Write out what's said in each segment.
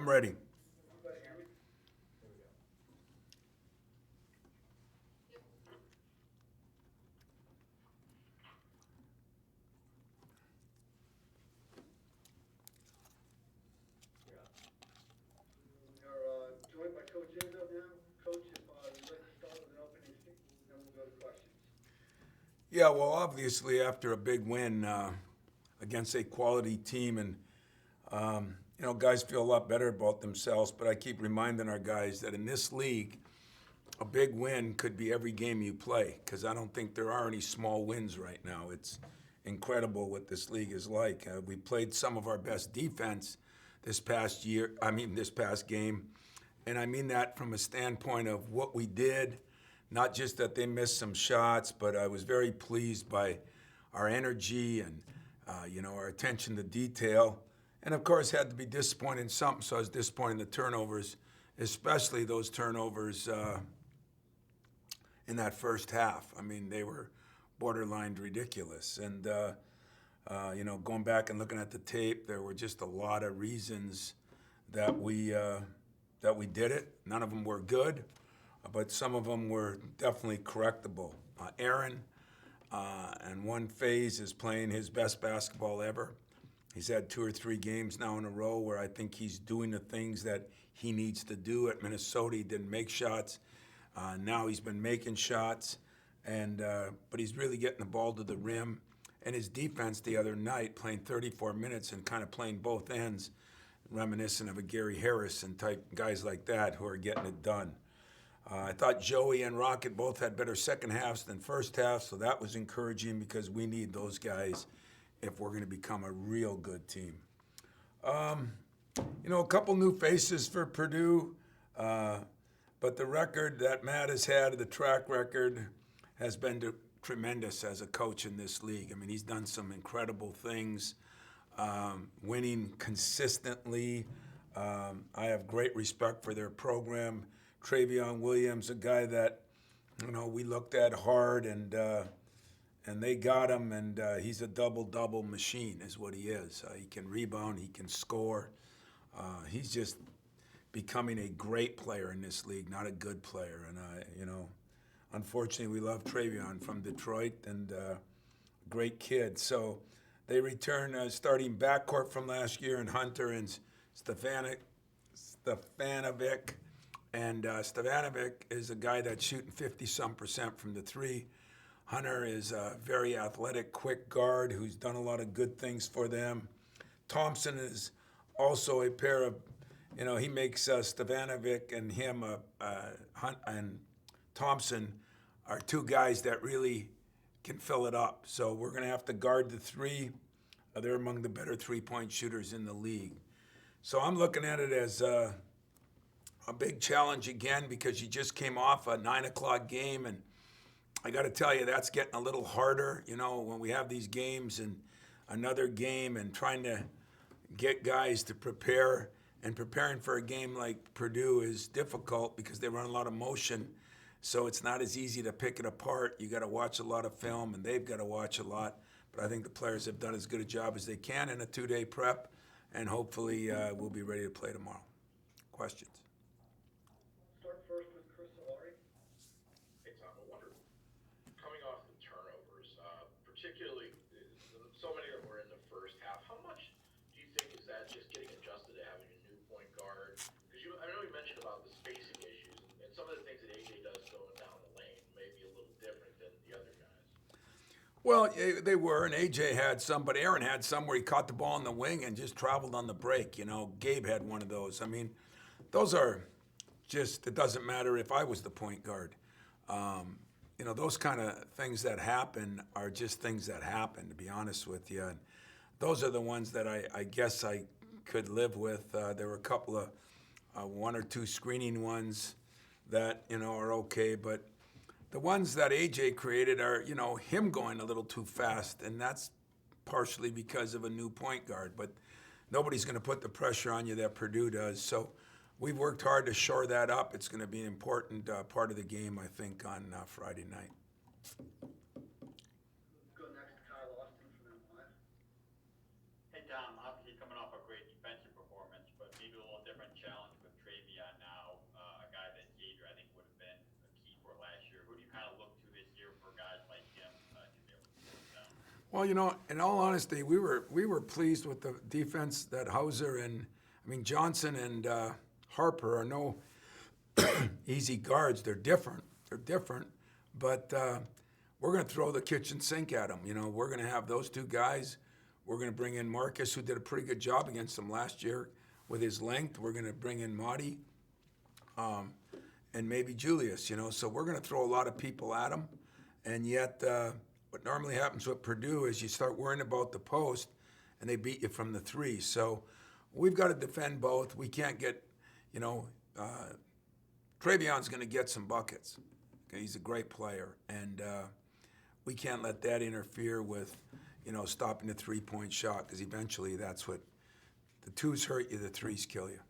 I'm ready. Joined by Coach Izzo now. Coach, if you'd like to start with an opening statement, then we'll go to questions. Yeah, well, obviously after a big win against a quality team, and guys feel a lot better about themselves. But I keep reminding our guys that in this league, a big win could be every game you play, because I don't think there are any small wins right now. It's incredible what this league is like. We played some of our best defense this past game. And I mean that from a standpoint of what we did, not just that they missed some shots, but I was very pleased by our energy and, our attention to detail. And of course, had to be disappointed in something, so I was disappointed in the turnovers, especially those turnovers in that first half. I mean, they were borderline ridiculous. And, going back and looking at the tape, there were just a lot of reasons that we did it. None of them were good, but some of them were definitely correctable. Aaron, in one phase, is playing his best basketball ever. He's had 2 or 3 games now in a row where I think he's doing the things that he needs to do. At Minnesota, he didn't make shots. Now he's been making shots, but he's really getting the ball to the rim. And his defense the other night, playing 34 minutes and kind of playing both ends, reminiscent of a Gary Harrison type guys like that who are getting it done. I thought Joey and Rocket both had better second halves than first half, so that was encouraging because we need those guys if we're going to become a real good team. A couple new faces for Purdue, but the record that Matt has had, the track record, has been tremendous as a coach in this league. I mean, he's done some incredible things, winning consistently. I have great respect for their program. Travion Williams, a guy that, we looked at hard, and they got him, and he's a double-double machine is what he is. He can rebound, he can score. He's just becoming a great player in this league, not a good player. And, unfortunately, we love Travion from Detroit, and great kid. So they return starting backcourt from last year in Hunter and Stefanovic. And Stefanovic is a guy that's shooting 50-some% from the three. Hunter is a very athletic, quick guard who's done a lot of good things for them. Thompson is also a pair of, he makes Stefanovic and him, and Thompson are 2 guys that really can fill it up. So we're going to have to guard the 3. They're among the better 3-point shooters in the league. So I'm looking at it as a big challenge again, because you just came off a 9 o'clock game, and I got to tell you, that's getting a little harder, when we have these games and another game, and trying to get guys to prepare. And preparing for a game like Purdue is difficult because they run a lot of motion, so it's not as easy to pick it apart. You got to watch a lot of film, and they've got to watch a lot. But I think the players have done as good a job as they can in a 2-day prep, and hopefully we'll be ready to play tomorrow. Questions? Start first with Chris Solari. Hey, Tom, I wonder, coming off the turnovers, particularly so many of them were in the first half, how much do you think is that just getting adjusted to having a new point guard? Because I know you mentioned about the spacing issues, and some of the things that AJ does going down the lane may be a little different than the other guys. Well, they were, and AJ had some, but Aaron had some where he caught the ball in the wing and just traveled on the break. Gabe had one of those. I mean, those are just, it doesn't matter if I was the point guard. Those kind of things that happen are just things that happen, to be honest with you. And those are the ones that I guess I could live with. There were a couple of 1 or 2 screening ones that, are okay, but the ones that AJ created are, him going a little too fast, and that's partially because of a new point guard. But nobody's going to put the pressure on you that Purdue does. So we've worked hard to shore that up. It's going to be an important part of the game, I think, on Friday night. Go next to Kyle Austin from M5. Hey, Tom, obviously coming off a great defensive performance, but maybe a little different Well, in all honesty, we were pleased with the defense that Hauser and Johnson and Harper are no easy guards. They're different. But we're going to throw the kitchen sink at them. We're going to have those two guys. We're going to bring in Marcus, who did a pretty good job against them last year with his length. We're going to bring in Marty, and maybe Julius. So we're going to throw a lot of people at them, and yet. What normally happens with Purdue is you start worrying about the post, and they beat you from the three. So we've got to defend both. We can't get, Trayvon's going to get some buckets. Okay, he's a great player, and we can't let that interfere with, stopping the three-point shot, because eventually that's what the twos hurt you, the threes kill you.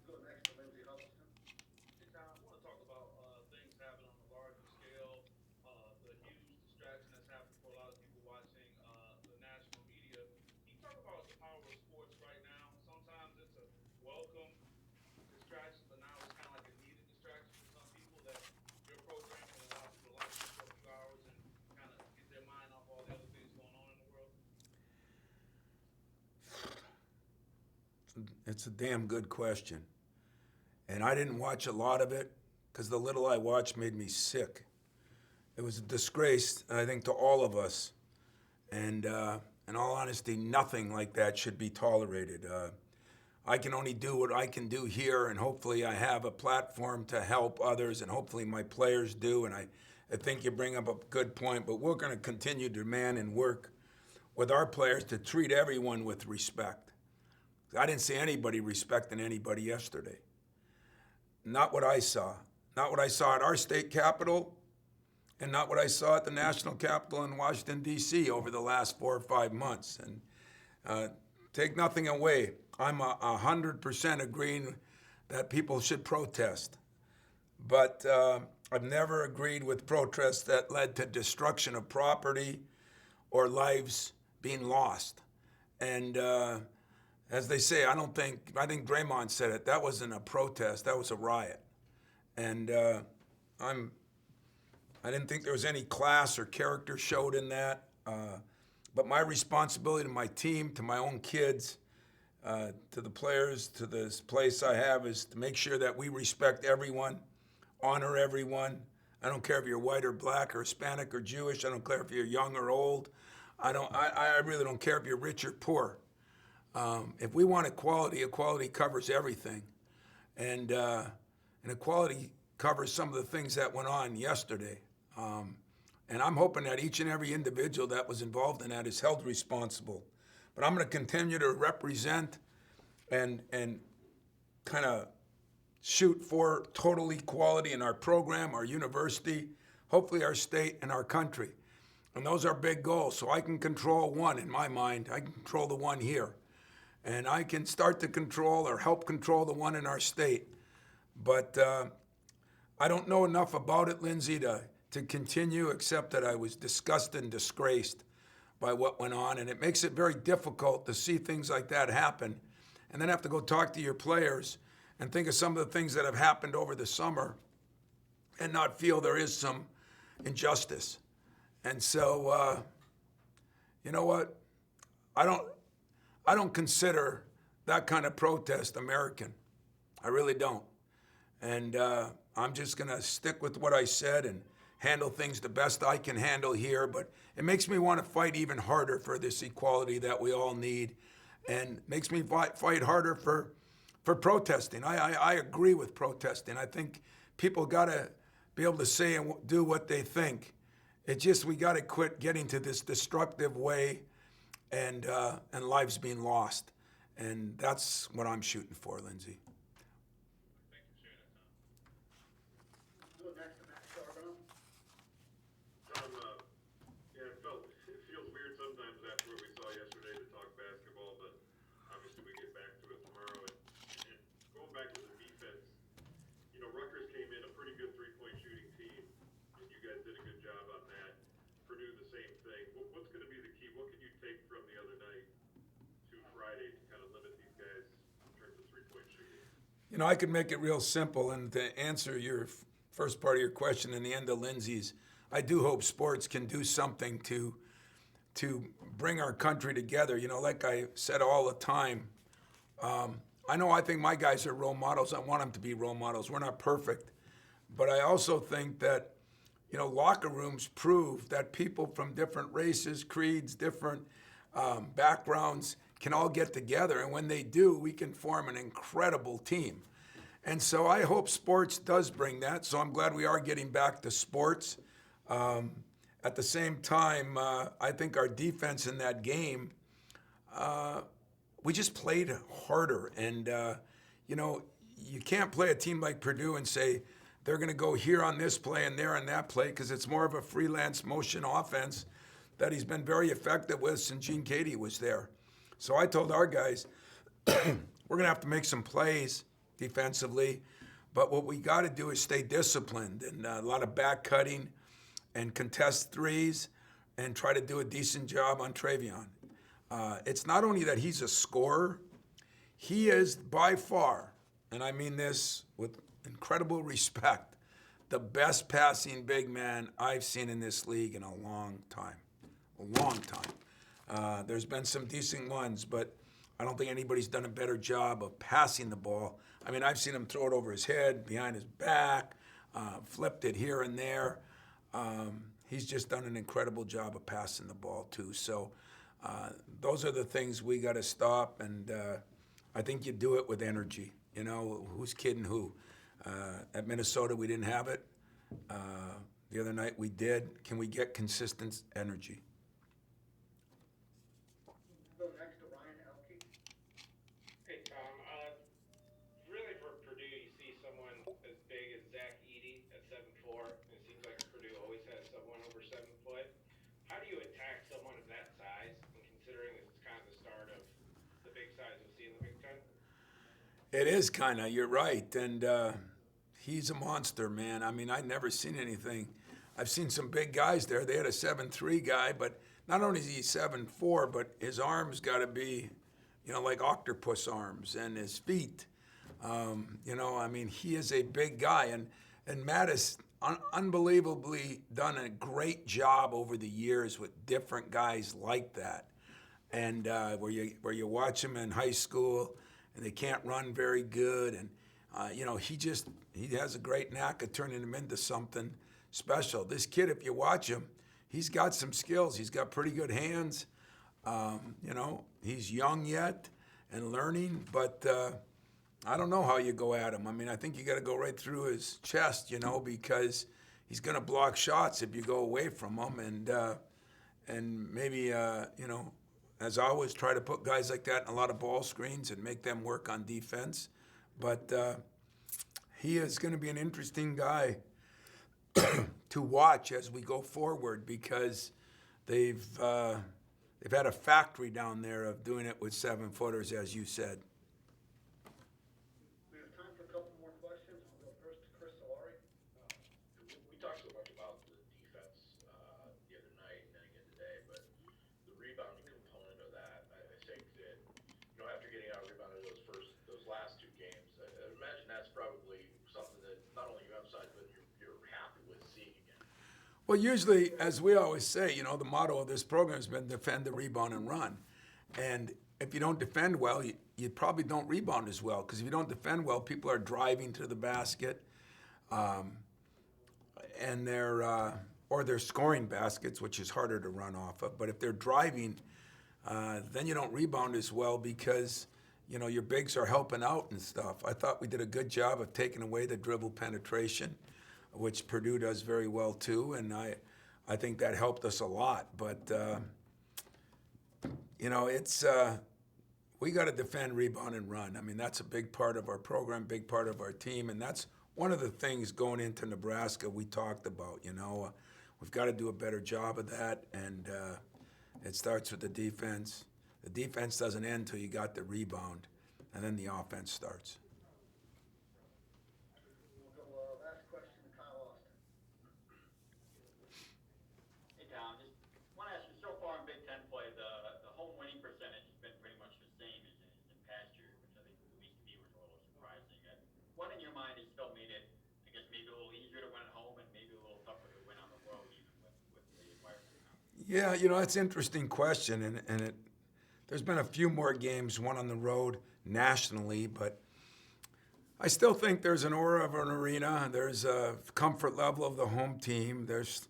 Go next to Lindsey Hubston. Hey, Tom, I want to talk about things happening on a larger scale, the huge distraction that's happening for a lot of people watching the national media. Can you talk about the power of sports right now? Sometimes it's a welcome distraction, but now it's kind of like a needed distraction for some people that your programming allows people to like for a few hours and kind of get their mind off all the other things going on in the world. It's a damn good question. And I didn't watch a lot of it because the little I watched made me sick. It was a disgrace, I think, to all of us. And in all honesty, nothing like that should be tolerated. I can only do what I can do here, and hopefully I have a platform to help others, and hopefully my players do. And I think you bring up a good point, but we're going to continue to demand and work with our players to treat everyone with respect. I didn't see anybody respecting anybody yesterday. Not what I saw. Not what I saw at our state capitol, and not what I saw at the national capitol in Washington, D.C. over the last 4 or 5 months. And take nothing away. I'm 100% agreeing that people should protest. But I've never agreed with protests that led to destruction of property or lives being lost. And as they say, I think Draymond said it, that wasn't a protest, that was a riot. And I didn't think there was any class or character showed in that. But my responsibility to my team, to my own kids, to the players, to this place I have, is to make sure that we respect everyone, honor everyone. I don't care if you're white or black or Hispanic or Jewish. I don't care if you're young or old. I really don't care if you're rich or poor. If we want equality, equality covers everything. And equality covers some of the things that went on yesterday. And I'm hoping that each and every individual that was involved in that is held responsible. But I'm going to continue to represent and kind of shoot for total equality in our program, our university, hopefully our state and our country. And those are big goals. So I can control one in my mind. I can control the one here. And I can start to control or help control the one in our state. But I don't know enough about it, Lindsey, to continue, except that I was disgusted and disgraced by what went on. And it makes it very difficult to see things like that happen and then have to go talk to your players and think of some of the things that have happened over the summer and not feel there is some injustice. And so, you know what? I don't consider that kind of protest American. I really don't. And I'm just going to stick with what I said and handle things the best I can handle here. But it makes me want to fight even harder for this equality that we all need, and makes me fight harder for protesting. I agree with protesting. I think people got to be able to say and do what they think. It's just we got to quit getting to this destructive way and lives being lost. And that's what I'm shooting for, Lindsey. Thank you for sharing that, Tom. Go next to Matt Charbonneau. Tom, it feels weird sometimes after what we saw yesterday to talk basketball, but obviously we get back to it tomorrow. And going back to the defense, Rutgers came in a pretty good three-point shooting team, and you guys did a good job on that. Purdue, the same thing. What's going to be the key? What can you take from the other night to Friday to kind of limit these guys in terms of three-point shooting? I could make it real simple, and to answer your first part of your question and the end of Lindsay's, I do hope sports can do something to bring our country together. You know, like I said all the time, I think my guys are role models. I want them to be role models. We're not perfect. But I also think that, you know, locker rooms prove that people from different races, creeds, different backgrounds can all get together. And when they do, we can form an incredible team. And so I hope sports does bring that. So I'm glad we are getting back to sports. At the same time, I think our defense in that game, we just played harder. And, you know, you can't play a team like Purdue and say they're going to go here on this play and there on that play, because it's more of a freelance motion offense that he's been very effective with since Gene Katie was there. So I told our guys, we're going to have to make some plays defensively, but what we got to do is stay disciplined and a lot of back cutting and contest threes and try to do a decent job on Travion. It's not only that he's a scorer, he is by far, and I mean this with incredible respect, the best passing big man I've seen in this league in a long time. A long time. There's been some decent ones, but I don't think anybody's done a better job of passing the ball. I mean, I've seen him throw it over his head, behind his back, flipped it here and there. He's just done an incredible job of passing the ball, too. So those are the things we got to stop, and I think you do it with energy. You know, who's kidding who? At Minnesota, we didn't have it. The other night, we did. Can we get consistent energy? Go next to Ryan Elke. Hey, Tom. Really for Purdue, you see someone as big as Zach Edey at 7'4". It seems like Purdue always has someone over 7 foot. How do you attack someone of that size, and considering this is kind of the start of the big size we see in the Big Ten? It is kind of, you're right. And he's a monster, man. I mean, I've never seen anything. I've seen some big guys there. They had a 7'3" guy, but not only is he 7'4", but his arms got to be, you know, like octopus arms, and his feet. You know, I mean, he is a big guy. And Matt has unbelievably done a great job over the years with different guys like that. And where you watch him in high school, and they can't run very good, and you know, he has a great knack of turning them into something special. This kid, if you watch him, he's got some skills. He's got pretty good hands. You know, he's young yet and learning, but I don't know how you go at him. I mean, I think you got to go right through his chest, you know, because he's going to block shots if you go away from him, and maybe you know, as always, try to put guys like that in a lot of ball screens and make them work on defense. But he is going to be an interesting guy to watch as we go forward, because they've had a factory down there of doing it with 7-footers, as you said. We have time for a couple more questions. We'll go first to Chris Solari. We talked so much about the defense the other night and then again today, but the rebounding component of that, I think that, you know, after getting out rebounded those last 2 games, I imagine that's probably something that not only you emphasize, but you're happy with seeing again. Well, usually, as we always say, you know, the motto of this program has been defend, the rebound, and run. And if you don't defend well, you probably don't rebound as well, because if you don't defend well, people are driving to the basket, and they're scoring baskets, which is harder to run off of. But if they're driving, then you don't rebound as well, because you know your bigs are helping out and stuff. I thought we did a good job of taking away the dribble penetration, which Purdue does very well too, and I think that helped us a lot. But you know, it's we got to defend, rebound, and run. I mean, that's a big part of our program, big part of our team, and that's one of the things going into Nebraska we talked about. You know, we've got to do a better job of that, and it starts with the defense. The defense doesn't end until you got the rebound, and then the offense starts. We'll go last question to Kyle Austin. Hey, Tom, just want to ask you, so far in Big Ten play, the home winning percentage has been pretty much the same as in past years, which I think at least to me was a little surprising. What in your mind has still made it, I guess, maybe a little easier to win at home and maybe a little tougher to win on the road, even Yeah, that's an interesting question, and there's been a few more games won on the road nationally, but I still think there's an aura of an arena. There's a comfort level of the home team. There's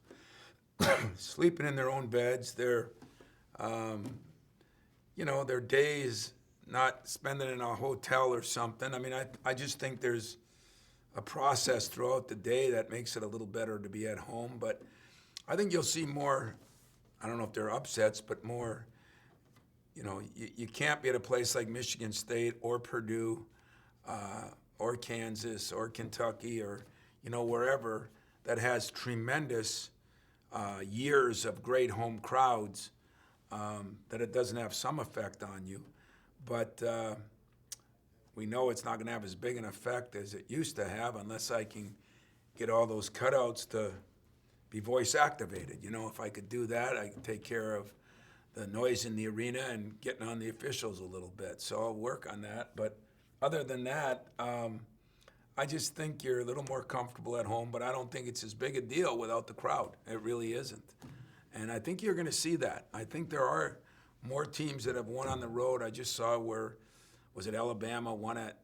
sleeping in their own beds. Their days not spending in a hotel or something. I mean, I just think there's a process throughout the day that makes it a little better to be at home. But I think you'll see more, I don't know if they're upsets, but more, you can't be at a place like Michigan State or Purdue or Kansas or Kentucky or, wherever that has tremendous years of great home crowds, that it doesn't have some effect on you. But we know it's not going to have as big an effect as it used to have unless I can get all those cutouts to be voice activated. If I could do that, I could take care of the noise in the arena and getting on the officials a little bit. So I'll work on that. But other than that, I just think you're a little more comfortable at home, but I don't think it's as big a deal without the crowd. It really isn't. And I think you're going to see that. I think there are more teams that have won on the road. I just saw where, was it Alabama won at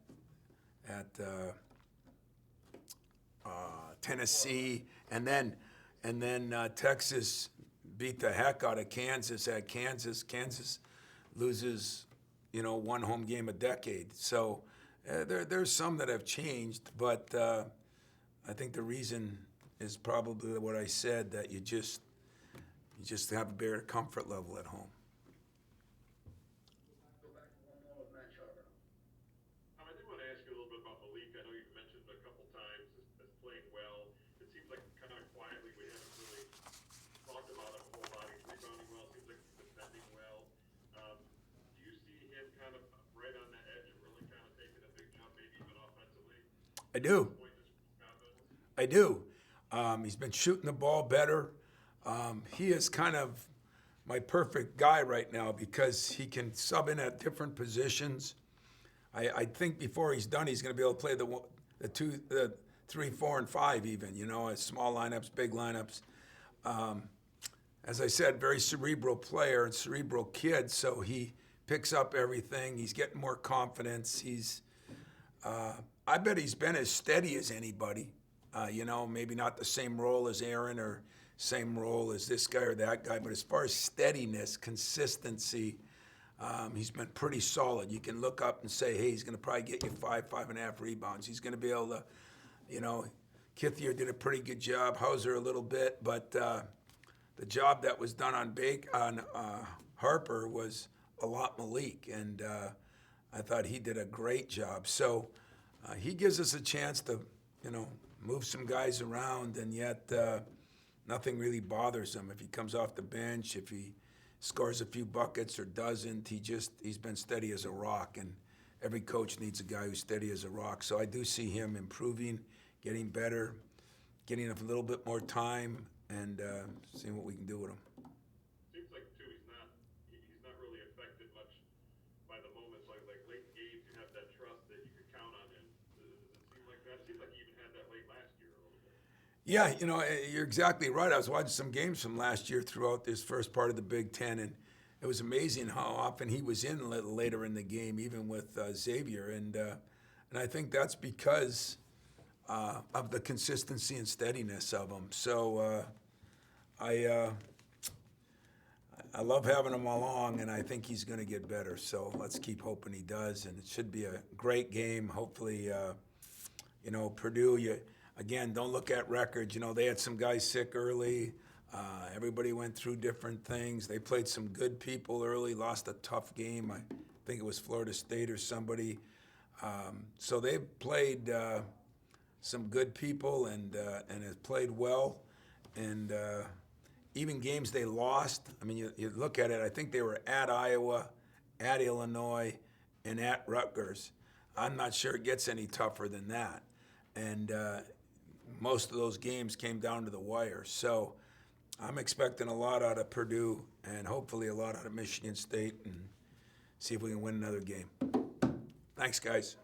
Tennessee, and then Texas beat the heck out of Kansas at Kansas. Kansas loses, one home game a decade. So there's some that have changed, but I think the reason is probably what I said, that you just have a better comfort level at home. Go back to one more with Matt Sharper. I did want to ask you a little bit about Malik. I know you've mentioned a couple times as playing well. It seems like kind of quietly we haven't really talked about him a whole lot. He's rebounding well. Seems like he's defending well. Do you see him kind of right on the edge and really kind of taking a big jump, maybe even offensively? I do. I do. He's been shooting the ball better. He is kind of my perfect guy right now because he can sub in at different positions. I think before he's done, he's going to be able to play the 3, 4, and 5 even, as small lineups, big lineups. As I said, very cerebral player and cerebral kid, so he picks up everything. He's getting more confidence. I bet he's been as steady as anybody. Maybe not the same role as Aaron or same role as this guy or that guy, but as far as steadiness, consistency, he's been pretty solid. You can look up and say, hey, he's going to probably get you 5.5 rebounds. He's going to be able to, Kithier did a pretty good job, Hauser a little bit, but the job that was done on Harper was a lot Malik, and I thought he did a great job. So he gives us a chance to, move some guys around, and yet nothing really bothers him. If he comes off the bench, if he scores a few buckets or doesn't, he's been steady as a rock, and every coach needs a guy who's steady as a rock. So I do see him improving, getting better, getting a little bit more time, and seeing what we can do with him. Seems like too he's not really affected much by the moments like late games. You have that trust that you could count on him. Does it seem like that? It seems like he even had that late last year a little bit. Yeah, you're exactly right. I was watching some games from last year throughout this first part of the Big Ten, and it was amazing how often he was in a little later in the game, even with Xavier. And I think that's because of the consistency and steadiness of him. So I love having him along, and I think he's going to get better. So let's keep hoping he does, and it should be a great game. Hopefully, Purdue, again, don't look at records. They had some guys sick early. Everybody went through different things. They played some good people early, lost a tough game. I think it was Florida State or somebody. So they played some good people and have played well. And even games they lost, I mean, you look at it, I think they were at Iowa, at Illinois, and at Rutgers. I'm not sure it gets any tougher than that. And most of those games came down to the wire. So I'm expecting a lot out of Purdue and hopefully a lot out of Michigan State, and see if we can win another game. Thanks, guys.